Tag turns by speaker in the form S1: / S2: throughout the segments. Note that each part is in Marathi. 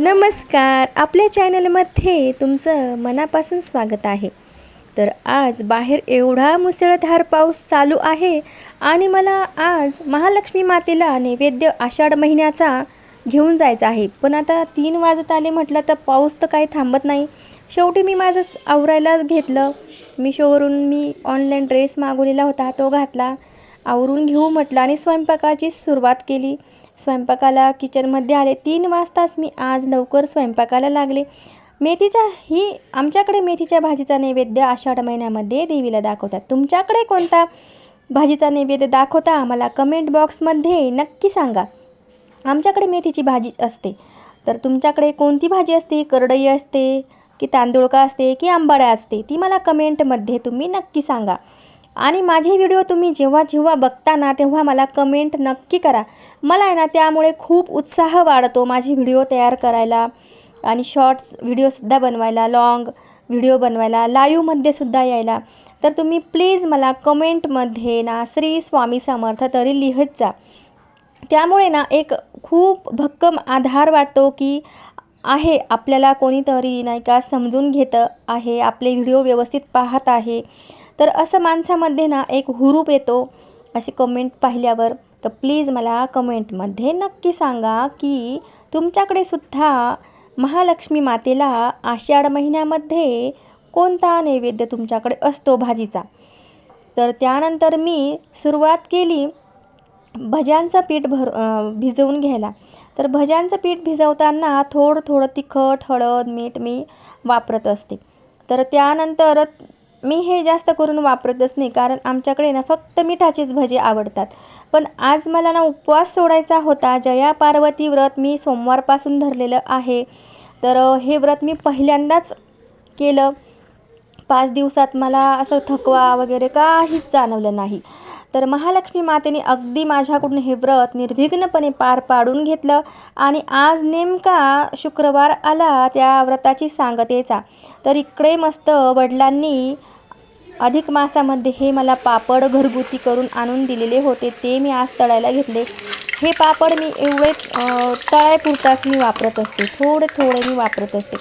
S1: नमस्कार, आपल्या चॅनलमध्ये तुमचं मनापासून स्वागत आहे। तर आज बाहेर एवढा मुसळधार पाऊस चालू आहे आणि मला आज महालक्ष्मी मातेला नैवेद्य आषाढ महिन्याचा घेऊन जायचा आहे। पण आता 3 वाजत आले म्हटलं तर पाऊस तर काही थांबत नाही। शेवटी मी माझं आवरायला घेतलं। मी ऑनलाईन ड्रेस मागवलेला होता, तो घातला, आवरून घेऊ म्हटलं आणि स्वयंपाकाची सुरुवात केली। स्वयंपाकाला किचनमध्ये आले। 3 वाजताच मी आज लवकर स्वयंपाकाला लागले। आमच्याकडे मेथीच्या भाजीचा नैवेद्य आषाढ महिन्यामध्ये देवीला दाखवतात। तुमच्याकडे कोणता भाजीचा नैवेद्य दाखवता आम्हाला कमेंट बॉक्समध्ये नक्की सांगा। आमच्याकडे मेथीची भाजी असते, तर तुमच्याकडे कोणती भाजी असते? करडई असते की तांदूळका असते की आंबाड्या असते? ती मला कमेंटमध्ये तुम्ही नक्की सांगा। आणि माझे व्हिडिओ तुम्ही जेव्हा जेव्हा बघता ना तेव्हा मला कमेंट नक्की करा। मला आहे ना त्यामुळे खूप उत्साह वाढतो माझे व्हिडिओ तयार करायला आणि शॉर्ट्स व्हिडिओसुद्धा बनवायला, लॉंग व्हिडिओ बनवायला, लाईव्हमध्ये सुद्धा यायला। तर तुम्ही प्लीज मला कमेंटमध्ये ना श्री स्वामी समर्थ तरी लिहत जा। त्यामुळे ना एक खूप भक्कम आधार वाटतो की आहे आपल्याला कोणीतरी नाही का समजून घेतं आहे, आपले व्हिडिओ व्यवस्थित पाहत आहे। तर असं माणसामध्ये ना एक हुरूप येतो अशी कमेंट पाहिल्यावर। तर प्लीज मला कमेंटमध्ये नक्की सांगा की तुमच्याकडे सुद्धा महालक्ष्मी मातेला आषाढ महिन्यामध्ये कोणता नैवेद्य तुमच्याकडे असतो भाजीचा। तर त्यानंतर मी सुरुवात केली भज्यांचं पीठ भिजवून घ्यायला। तर भज्यांचं पीठ भिजवताना थोडं तिखट, हळद, मीठ मी वापरत असते। तर त्यानंतर मी हे जास्त करून वापरतच नाही, कारण आमच्याकडे ना फक्त मिठाचेच भजे आवडतात। पण आज मला ना उपवास सोडायचा होता। जया पार्वती व्रत मी सोमवारपासून धरलेलं आहे। तर हे व्रत मी पहिल्यांदाच केलं। 5 दिवसात मला असं थकवा वगैरे काहीच जाणवलं नाही। तर महालक्ष्मी मातेने अगदी माझ्याकडून हे व्रत निर्विघ्नपणे पार पाडून घेतलं आणि आज नेमका शुक्रवार आला त्या व्रताची सांगतेचा। तर इकडे मस्त वडिलांनी अधिक मासामध्ये हे मला पापड घरगुती करून आणून दिलेले होते, ते मी आज तळायला घेतले। हे पापड मी एवढे तळायपुरताच मी वापरत असते, थोडे मी वापरत असते।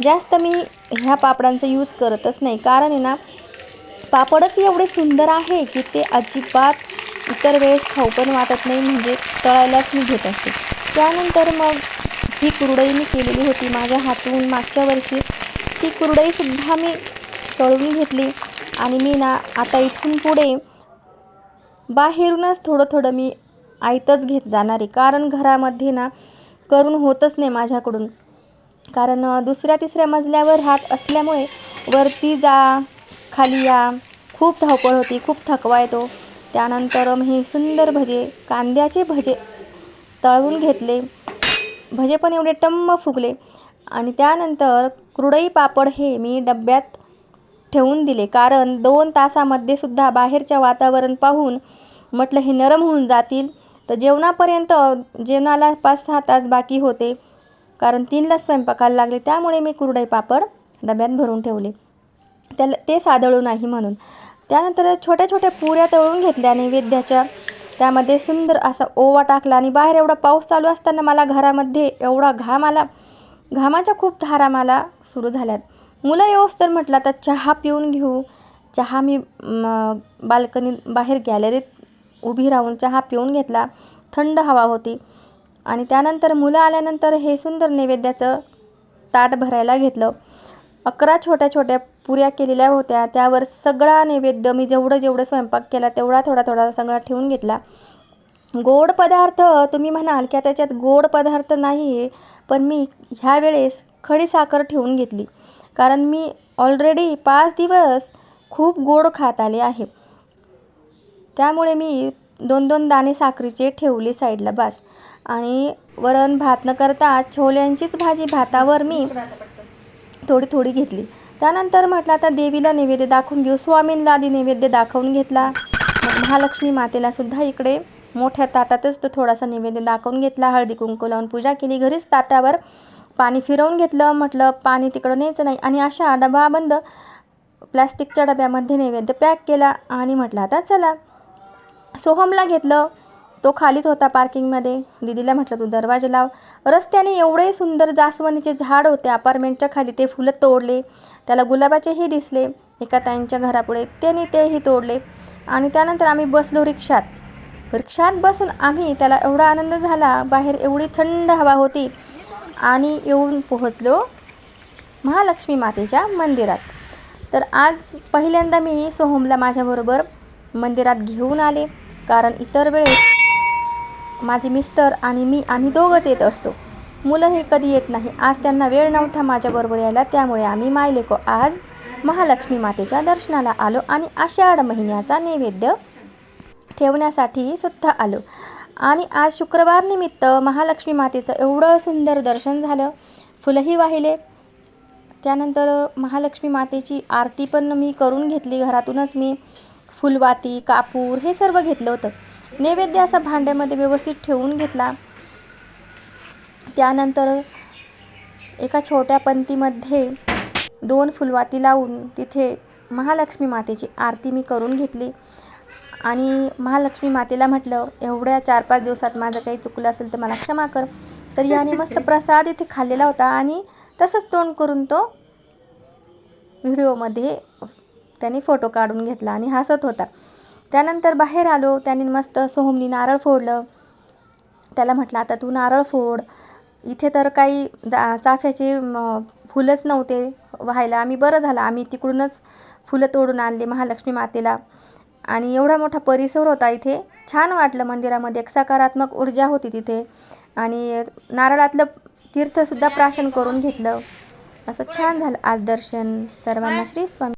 S1: जास्त मी ह्या पापडांचा यूज करतच नाही, कारण आहे ना पापडच एवढे सुंदर आहे की ते अजिबात इतर वेळेस खाऊ पण वाटत नाही, म्हणजे तळायलाच मी घेत असते। त्यानंतर मग ही कुरडई मी केलेली होती माझ्या हातून मागच्या वर्षी, ती कुरडईसुद्धा मी तळून घेतली। आणि मी ना आता इथून पुढे बाहेरूनच थोडं मी आयतच घेत जाणार आहे, कारण घरामध्ये ना करून होतच नाही माझ्याकडून। कारण दुसऱ्या तिसऱ्या मजल्यावर राहत असल्यामुळे वरती जा खाली या खूप धावपळ होती, खूप थकवा येतो। त्यानंतर हे सुंदर भजे, कांद्याचे भजे तळून घेतले। भजे पण एवढे टम्म फुगले। आणि त्यानंतर कुरडई पापड हे मी डब्यात ठेवून दिले, कारण 2 तासामध्ये सुद्धा बाहेरच्या वातावरण पाहून म्हटलं हे नरम होऊन जातील। तर जेवणाला 5-6 तास बाकी होते, कारण 3ला स्वयंपाकाला लागले, त्यामुळे मी कुरडई पापड डब्यात भरून ठेवले, ते सादळू नाही म्हणून। त्यानंतर छोट्या पुऱ्या तळून घेतल्या नैवेद्याच्या, त्यामध्ये सुंदर असा ओवा टाकला। आणि बाहेर एवढा पाऊस चालू असताना मला घरामध्ये एवढा घाम आला, घामाच्या खूप धारा मला सुरू झाल्यात। मुलं येऊस तर म्हटलं आता चहा पिऊन घेऊ। चहा मी बाहेर गॅलरीत उभी राहून चहा पिऊन घेतला, थंड हवा होती। आणि त्यानंतर मुलं आल्यानंतर हे सुंदर नैवेद्याचं ताट भरायला घेतलं। 11 छोट्या पुऱ्या केलेल्या होत्या, त्यावर सगळा नैवेद्य मी जेवढं स्वयंपाक केला तेवढा थोडा सगळा ठेवून घेतला। गोड पदार्थ तुम्ही म्हणाल की त्याच्यात गोड पदार्थ नाही आहे, पण मी ह्या वेळेस खडी साखर ठेवून घेतली, कारण मी ऑलरेडी 5 दिवस खूप गोड खात आले आहे। त्यामुळे मी 2-2 दाणे साखरेचे ठेवले साईडला बस। आणि वरण भात न करता छोल्यांचीच भाजी भातावर मी थोडी घेतली। त्यानंतर म्हटलं आता देवीला नैवेद्य दाखवून घेऊ। स्वामींना आधी नैवेद्य दाखवून घेतला, मग महालक्ष्मी मातेला सुद्धा इकडे मोठ्या ताटातच तो थोडासा नैवेद्य दाखवून घेतला। हळदी कुंकू लावून पूजा केली। घरीच ताटावर पाणी फिरवून घेतलं, म्हटलं पाणी तिकडं न्यायचं नाही। आणि अशा डबा बंद प्लॅस्टिकच्या डब्यामध्ये नैवेद्य पॅक केला आणि म्हटलं आता चला सोहमला घेतलं। तो खालीच होता पार्किंगमध्ये. दीदीला म्हटलं तू दरवाजा लाव. रस्त्याने एवढे सुंदर जास्वंदीचे झाड होते अपार्टमेंटच्या खाली, ते फुलं तोडले. त्याला गुलाबाचेही दिसले एका ताईंच्या घरापुढे, त्यांनी तेही तोडले. आणि त्यानंतर आम्ही बसलो रिक्षात बसून आम्ही, त्याला एवढा आनंद झाला. बाहेर एवढी थंड हवा होती आणि येऊन पोहोचलो महालक्ष्मी मातेच्या मंदिरात. तर आज पहिल्यांदा मी सोहमला माझ्याबरोबर मंदिरात घेऊन आले, कारण इतर वेळेस माझे मिस्टर आणि मी आम्ही दोघंच येत असतो. मुलं हे कधी येत नाही. आज त्यांना वेळ नव्हता माझ्याबरोबर यायला, त्यामुळे आम्ही मायलेको आज महालक्ष्मी मातेच्या दर्शनाला आलो आणि आषाढ महिन्याचा नैवेद्य ठेवण्यासाठी सुद्धा आलो. आणि आज शुक्रवार निमित्त महालक्ष्मी मातेचं एवढं सुंदर दर्शन झालं, फुलंही वाहिले. त्यानंतर महालक्ष्मी मातेची आरती पण मी करून घेतली. घरातूनच मी फुलवाती, कापूर हे सर्व घेतलं होतं. नैवेद्य असा भांड्यामध्ये व्यवस्थित ठेवून घेतला. त्यानंतर एका छोट्या पंतीमध्ये 2 फुलवाती लावून तिथे महालक्ष्मी मातेची आरती मी करून घेतली. आणि महालक्ष्मी मातेला म्हटलं, एवढ्या 4-5 दिवसात माझं काही चुकलं असेल तर मला क्षमा कर. तर याने मस्त प्रसाद इथे खाल्लेला होता आणि तसंच तोंड करून तो व्हिडिओमध्ये त्याने फोटो काढून घेतला आणि हसत होता. त्यानंतर बाहेर आलो. त्याने मस्त सोहमनी नारळ फोडलं. त्याला म्हटलं आता तू नारळ फोड. इथे तर काही चाफ्याचे फुलंच नव्हते व्हायला. आम्ही बरं झालं आम्ही तिकडूनच फुलं तोडून आणले महालक्ष्मी मातेला. आणि एवढा मोठा परिसर होता इथे. छान वाटलं मंदिरामध्ये, एक सकारात्मक ऊर्जा होती तिथे. आणि नारळातलं तीर्थसुद्धा प्राशन करून घेतलं. असं छान झालं आज दर्शन. सर्वांना श्री स्वामी